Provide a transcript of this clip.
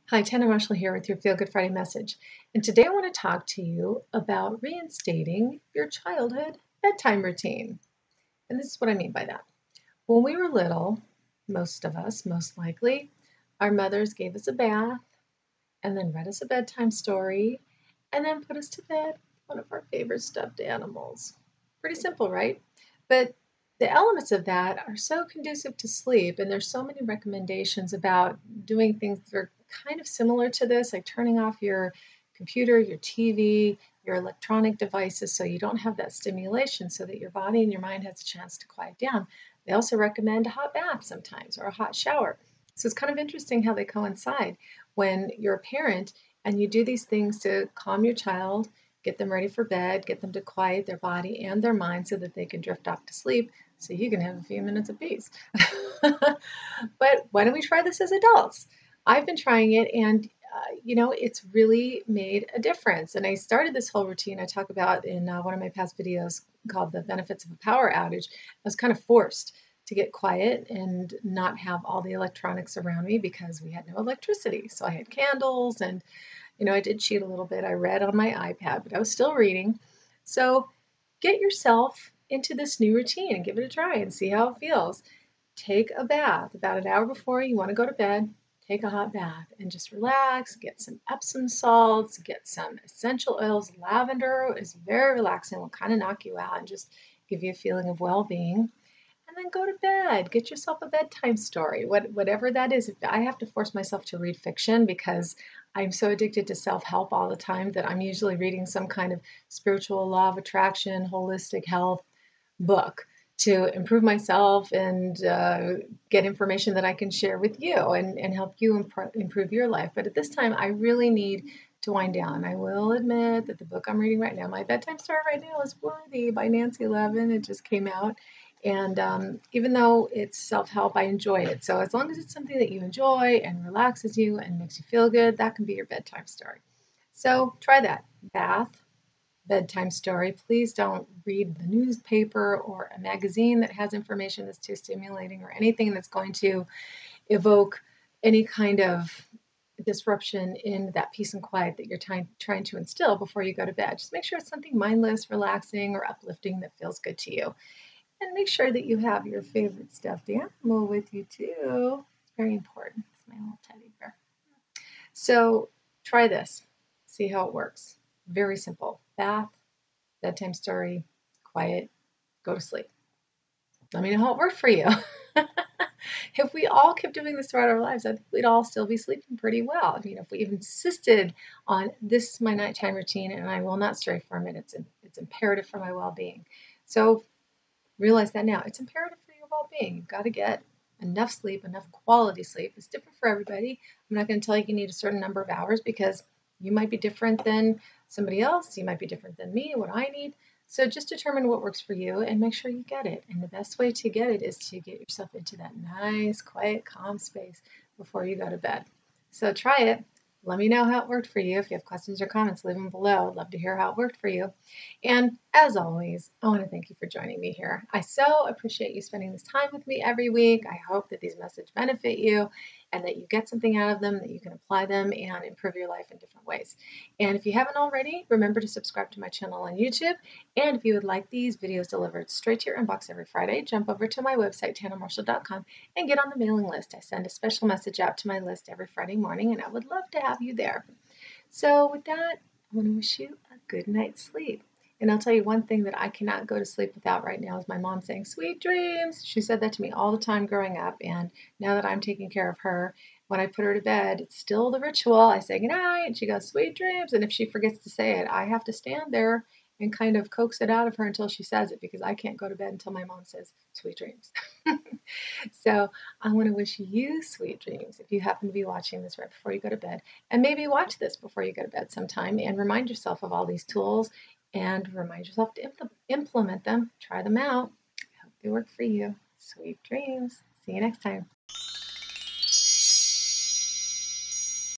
Hi, Tanna here with your Feel Good Friday message. And today I want to talk to you about reinstating your childhood bedtime routine. And this is what I mean by that. When we were little, most of us, most likely, our mothers gave us a bath and then read us a bedtime story and then put us to bed with one of our favorite stuffed animals. Pretty simple, right? But the elements of that are so conducive to sleep, and there's so many recommendations about doing things that are kind of similar to this, like turning off your computer, your TV, your electronic devices so you don't have that stimulation so that your body and your mind has a chance to quiet down. They also recommend a hot bath sometimes or a hot shower. So it's kind of interesting how they coincide when you're a parent and you do these things to calm your child, get them ready for bed, get them to quiet their body and their mind so that they can drift off to sleep so you can have a few minutes of peace. But why don't we try this as adults? I've been trying it and it's really made a difference. And I started this whole routine I talk about in one of my past videos called The Benefits of a Power Outage. I was kind of forced to get quiet and not have all the electronics around me because we had no electricity. So I had candles and, I did cheat a little bit. I read on my iPad, but I was still reading. So get yourself into this new routine and give it a try and see how it feels. Take a bath about an hour before you want to go to bed. Take a hot bath and just relax. Get some Epsom salts, get some essential oils. Lavender is very relaxing, will kind of knock you out and just give you a feeling of well being. And then go to bed. Get yourself a bedtime story, whatever that is. If I have to force myself to read fiction because I'm so addicted to self help all the time that I'm usually reading some kind of spiritual law of attraction, holistic health book to improve myself and get information that I can share with you and help you improve your life. But at this time, I really need to wind down. I will admit that the book I'm reading right now, my bedtime story right now, is Worthy by Nancy Levin. It just came out. And even though it's self help, I enjoy it. So as long as it's something that you enjoy and relaxes you and makes you feel good, that can be your bedtime story. So try that. Bath, bedtime story. Please don't read the newspaper or a magazine that has information that's too stimulating or anything that's going to evoke any kind of disruption in that peace and quiet that you're trying to instill before you go to bed. Just make sure it's something mindless, relaxing, or uplifting that feels good to you. And make sure that you have your favorite stuffed animal with you too. It's very important. It's my little teddy bear. So try this. See how it works. Very simple. Bath, bedtime story, quiet, go to sleep. Let me know how it worked for you. If we all kept doing this throughout our lives, I think we'd all still be sleeping pretty well. I mean, if we insisted on this is my nighttime routine and I will not stray from it, it's imperative for my well-being. So realize that now. It's imperative for your well-being. You've got to get enough sleep, enough quality sleep. It's different for everybody. I'm not going to tell you need a certain number of hours because you might be different than somebody else. You might be different than me, what I need. So just determine what works for you and make sure you get it. And the best way to get it is to get yourself into that nice, quiet, calm space before you go to bed. So try it. Let me know how it worked for you. If you have questions or comments, leave them below. I'd love to hear how it worked for you. And as always, I want to thank you for joining me here. I so appreciate you spending this time with me every week. I hope that these messages benefit you and that you get something out of them, that you can apply them and improve your life in different ways. And if you haven't already, remember to subscribe to my channel on YouTube. And if you would like these videos delivered straight to your inbox every Friday, jump over to my website, tannamarshall.com, and get on the mailing list. I send a special message out to my list every Friday morning, and I would love to have you there. So with that, I want to wish you a good night's sleep. And I'll tell you one thing that I cannot go to sleep without right now is my mom saying, "Sweet dreams." She said that to me all the time growing up. And now that I'm taking care of her, when I put her to bed, it's still the ritual. I say goodnight, and she goes, "Sweet dreams." And if she forgets to say it, I have to stand there and kind of coax it out of her until she says it because I can't go to bed until my mom says, "Sweet dreams." So I want to wish you sweet dreams if you happen to be watching this right before you go to bed. And maybe watch this before you go to bed sometime and remind yourself of all these tools and remind yourself to implement them. Try them out. I hope they work for you. Sweet dreams. See you next time.